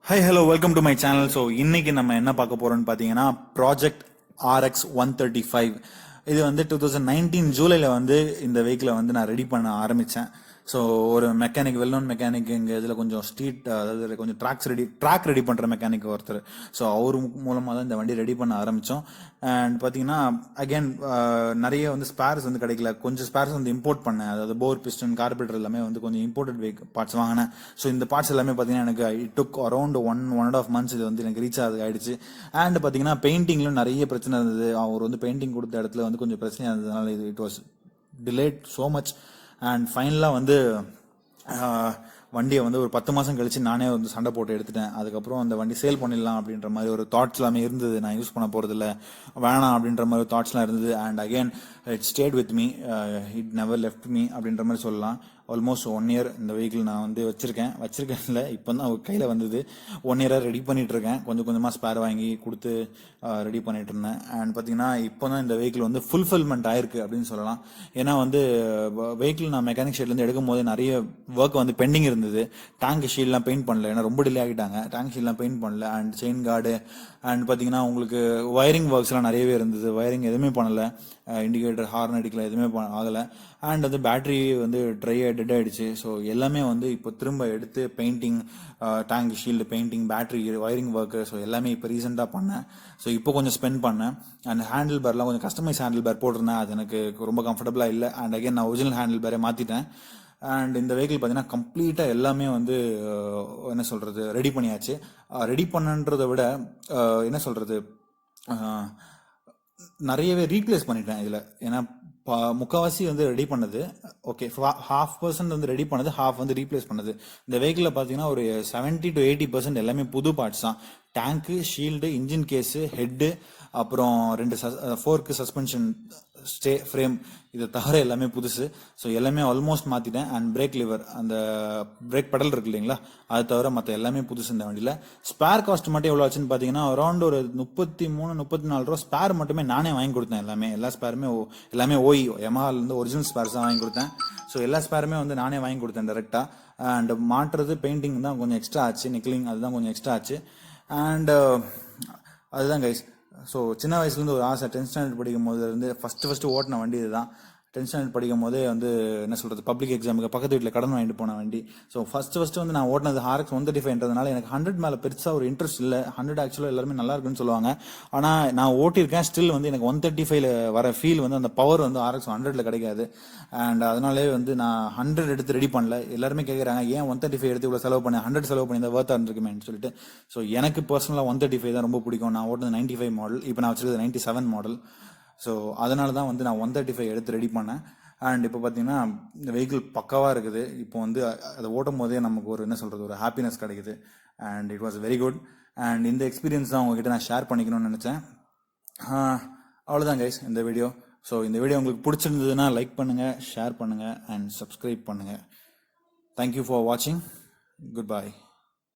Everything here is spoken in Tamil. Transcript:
High hello welcome to my channel. So இன்னைக்கு நம்ம என்ன பார்க்க போறோம்னு பார்த்தீங்கன்னா ப்ராஜெக்ட் RX 135. இது வந்து 2019 ஜூலைல வந்து இந்த வெஹிக்கிளை வந்து நான் ரெடி பண்ண ஆரம்பித்தேன். ஸோ ஒரு மெக்கானிக், வெல் நோன் மெக்கானிக் எங்கள் இதில் கொஞ்சம் அதாவது கொஞ்சம் ட்ராக் ரெடி பண்ணுற மெக்கானிக் ஒருத்தர். ஸோ அவர் மூலமாக தான் இந்த வண்டி ரெடி பண்ண ஆரம்பித்தோம். அண்ட் பார்த்தீங்கன்னா அகேன் நிறைய வந்து ஸ்பேர்ஸ் வந்து கிடைக்கல. கொஞ்சம் ஸ்பேர்ஸ் வந்து இம்போர்ட் பண்ணேன். அதாவது போர், பிஸ்டன், கார்பரேட்டர் எல்லாமே வந்து கொஞ்சம் இம்போர்ட்டட் பார்ட்ஸ் வாங்கினேன். ஸோ இந்த பார்ட்ஸ் எல்லாமே பார்த்தீங்கன்னா எனக்கு இட் டுக் அரௌண்ட் 1.5 months இது வந்து எனக்கு ரீச் ஆயிடுச்சு. அண்ட் பார்த்தீங்கன்னா பெயிண்டிங்லும் நிறைய பிரச்சனை இருந்தது. அவர் வந்து பெயிண்டிங் கொடுத்த இடத்துல வந்து கொஞ்சம் பிரச்சனையாக இருந்ததுனால it was delayed so much. And ஃபைனலாக வந்து வண்டியை வந்து ஒரு 10 மாதம் கழிச்சு நானே வந்து சண்டை போட்டு எடுத்துட்டேன். அதுக்கப்புறம் அந்த வண்டி சேல் பண்ணிடலாம் அப்படின்ற மாதிரி ஒரு தாட்ஸ் எல்லாமே இருந்தது. நான் யூஸ் பண்ண போகிறதில்ல, வேணாம் அப்படின்ற மாதிரி ஒரு தாட்ஸ்லாம் இருந்தது. And again it state with me, it never left me அப்படின்ற மாதிரி சொல்லலாம். ஆல்மோஸ்ட் 1 year இந்த வெஹிக்கிள் நான் வந்து வச்சிருக்கேன் இல்லை, இப்போ தான் கையில் வந்தது. 1 year ரெடி பண்ணிட்டு இருக்கேன். கொஞ்சம் கொஞ்சமாக ஸ்பேர் வாங்கி கொடுத்து ரெடி பண்ணிட்டு இருந்தேன். அண்ட் பார்த்தீங்கன்னா இப்போ தான் இந்த வெஹிக்கிள் வந்து ஃபுல்ஃபில்மெண்ட் ஆயிருக்கு அப்படின்னு சொல்லலாம். ஏன்னா வந்து வெஹிக்கிள் நான் மெக்கானிக் ஷெட்லேருந்து எடுக்கும் போது நிறைய ஒர்க் வந்து பெண்டிங் இருந்தது. டேங்க் ஷீட்லாம் பெயிண்ட் பண்ணல, ஏன்னா ரொம்ப டிலே ஆகிட்டாங்க. டேங்க் ஷீட்லாம் பெயிண்ட் பண்ணல. அண்ட் செயின் கார்டு அண்ட் பார்த்தீங்கன்னா உங்களுக்கு ஒயரிங் ஒர்க்ஸ்லாம் நிறையவே இருந்தது. ஒயரிங் எதுவுமே பண்ணலை. இண்டிகேட்டர், ஹார்ன் அடிக்கல, எதுவுமே ஆகலை. அண்ட் வந்து பேட்டரி வந்து டெட் ஆயிடுச்சு. ஸோ எல்லாமே வந்து இப்போ திரும்ப எடுத்து painting, tank shield painting, battery, wiring work, so எல்லாமே இப்போ ரீசெண்டாக பண்ணேன். ஸோ இப்போ கொஞ்சம் ஸ்பெண்ட் பண்ணேன். அண்ட் ஹேண்டில் பேர்லாம் கொஞ்சம் கஸ்டமைஸ் ஹேண்டில் பேர் போட்டிருந்தேன். அது எனக்கு ரொம்ப கம்ஃபர்டபுளாக இல்லை. அண்ட் அகைன் நான் ஒரிஜினல் ஹேண்டில் பேரே மாற்றிட்டேன். அண்ட் இந்த வெஹிக்கிள் பார்த்தீங்கன்னா கம்ப்ளீட்டாக எல்லாமே வந்து என்ன சொல்கிறது ரெடி பண்ணியாச்சு. ரெடி பண்ணன்றதை விட என்ன சொல்கிறது நிறையவே ரீப்ளேஸ் பண்ணிட்டேன் இதில். ஏன்னா முக்கால்வாசி வந்து ரெடி பண்ணது ஓகே, 50% வந்து ரெடி பண்ணது, ஹாஃப் வந்து ரீப்ளேஸ் பண்ணது. இந்த வெஹிக்கிளில் பார்த்தீங்கன்னா ஒரு 70 to 80% எல்லாமே புது பார்ட்ஸ் தான். டேங்க்கு, ஷீல்டு, இன்ஜின் கேஸு, ஹெட்டு, அப்புறம் 2 ஃபோர்க்கு, சஸ்பென்ஷன் ஃப்ரேம், இதை தவிர எல்லாமே புதுசு. ஸோ எல்லாமே ஆல்மோஸ்ட் மாற்றிட்டேன். அண்ட் பிரேக் லிவர், அந்த பிரேக் பெடல் இருக்கு இல்லைங்களா, அது தவிர மற்ற எல்லாமே புதுசு இந்த வண்டியில். ஸ்பேர் காஸ்ட் மட்டும் எவ்வளோ ஆச்சுன்னு பார்த்தீங்கன்னா அரௌண்ட் ஒரு 33-34 ரூபா ஸ்பேர் மட்டுமே நானே வாங்கி கொடுத்தேன். எல்லா ஸ்பேருமே எல்லாமே Yamahaலேருந்து ஒரிஜினல் ஸ்பேர்ஸ் தான் வாங்கி கொடுத்தேன். ஸோ எல்லா ஸ்பேருமே வந்து நானே வாங்கி கொடுத்தேன் டேரெக்டாக. அண்ட் மாட்டுறது, பெயிண்டிங் தான் கொஞ்சம் எக்ஸ்ட்ரா ஆச்சு, நிக்லிங் அதுதான் கொஞ்சம் எக்ஸ்ட்ரா ஆச்சு. அண்ட் அதுதான் கைஸ். ஸோ சின்ன வயசுலேருந்து ஒரு ஆசை. 10th ஸ்டாண்டர்ட் படிக்கும் போதுலேருந்து ஃபஸ்ட்டு ஓட்டின வண்டி இதுதான். 10th ஸ்டாண்டர்ட் படிக்கும் போதே வந்து என்ன சொல்கிறது, பப்ளிக் எக்ஸாமுக்கு பக்கத்து வீட்டில் கடன் வாங்கிட்டு போன வண்டி. ஸோ ஃபஸ்ட்டு வந்து நான் ஓட்டினது RX 135ன்றதுனால எனக்கு 100 மேலே பெருசாக ஒரு இன்ட்ரெஸ்ட் இல்லை. 100 ஆக்சுவலாக எல்லாருமே நல்லா இருக்குன்னு சொல்லுவாங்க. ஆனால் நான் ஓட்டியிருக்கேன். ஸ்டில் வந்து எனக்கு 135ல வர ஃபீல் வந்து அந்த பவர் வந்து RX 100ல கிடைக்காது. அண்ட் அதனாலே வந்து நான் 100 எடுத்து ரெடி பண்ணல. எல்லாருமே கேட்குறாங்க, ஏன் 135 எடுத்து இவ்வளோ செலவு பண்ணேன், 100 செலவு பண்ணி தான் ஒர்த்தாக இருந்திருக்குமேன்னு சொல்லிட்டு. ஸோ எனக்கு பர்சனலாக 135 தான் ரொம்ப பிடிக்கும். நான் ஓட்டினது 95 மாடல், இப்போ நான் வச்சிருக்கிறது 97 மாடல். ஸோ அதனால தான் வந்து நான் 135 எடுத்து ரெடி பண்ணேன். அண்ட் இப்போ பார்த்தீங்கன்னா இந்த வெஹிக்கிள் பக்காவாக இருக்குது. இப்போ வந்து அதை ஓட்டும் போதே நமக்கு ஒரு என்ன சொல்கிறது, ஒரு ஹாப்பினஸ் கிடைக்குது. And it was very good. And இந்த எக்ஸ்பீரியன்ஸ் தான் உங்ககிட்ட நான் ஷேர் பண்ணிக்கணும்னு நினச்சேன். அவ்வளோதான் கைஸ் இந்த வீடியோ. ஸோ இந்த வீடியோ உங்களுக்கு பிடிச்சிருந்ததுன்னா லைக் பண்ணுங்கள், ஷேர் பண்ணுங்கள், அண்ட் சப்ஸ்கிரைப் பண்ணுங்கள். தேங்க்யூ ஃபார் வாட்சிங். Good bye.